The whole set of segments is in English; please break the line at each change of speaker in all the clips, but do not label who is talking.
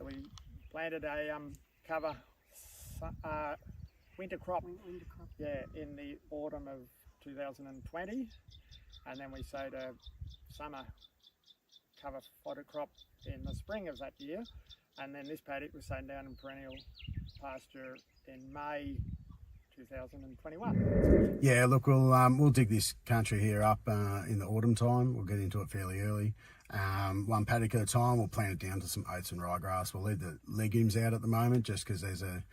we planted a cover winter crop, yeah, in the autumn of 2020, and then we sowed a summer cover fodder crop in the spring of that year, and then this paddock was sown down in perennial pasture in May 2021.
Yeah, look, we'll dig this country here up in the autumn time. We'll get into it fairly early. One paddock at a time. We'll plant it down to some oats and ryegrass. We'll leave the legumes out at the moment just because there's a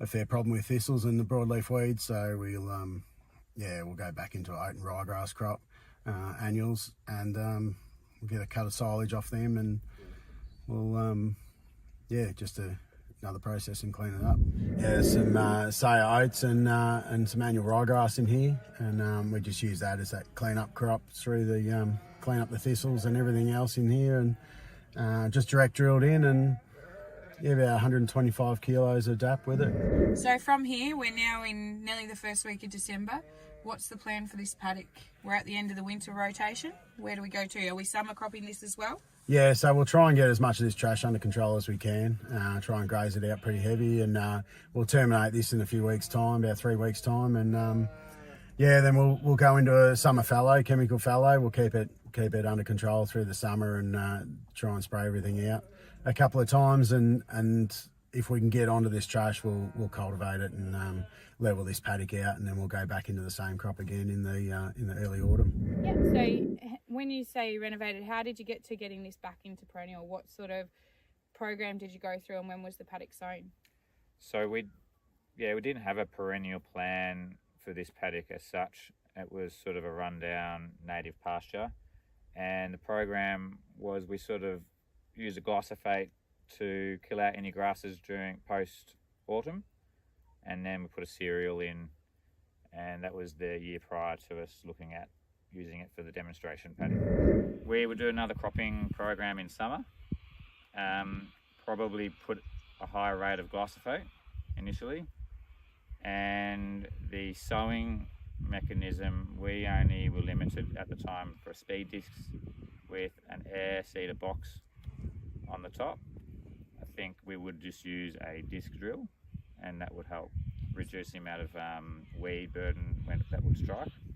fair problem with thistles and the broadleaf weeds. So we'll go back into oat and ryegrass crop annuals, and we'll get a cut of silage off them, and we'll another process and clean it up. Yeah, there's some Saya oats and some annual ryegrass in here, and we just use that as that clean up crop through the clean up the thistles and everything else in here, and just direct drilled in, and about 125 kilos of DAP with it.
So from here, we're now in nearly the first week of December. What's the plan for this paddock? We're at the end of the winter rotation. Where do we go to? Are we summer cropping this as well?
Yeah, so we'll try and get as much of this trash under control as we can, try and graze it out pretty heavy, and we'll terminate this in a few weeks' time, about 3 weeks' time, and then we'll go into a summer fallow, chemical fallow. We'll keep it under control through the summer, and try and spray everything out a couple of times, and if we can get onto this trash, we'll cultivate it and level this paddock out, and then we'll go back into the same crop again in the early autumn.
Yeah. So when you say you renovated, how did you get to getting this back into perennial? What sort of program did you go through, and when was the paddock sown?
So we didn't have a perennial plan for this paddock as such. It was sort of a rundown native pasture, and the program was we sort of used a glyphosate to kill out any grasses during post-autumn, and then we put a cereal in, and that was the year prior to us looking at using it for the demonstration paddock. We would do another cropping program in summer, probably put a higher rate of glyphosate initially, and the sowing mechanism, we only were limited at the time for speed discs with an air seeder box on the top. I think we would just use a disc drill, and that would help reduce the amount of weed burden that would strike.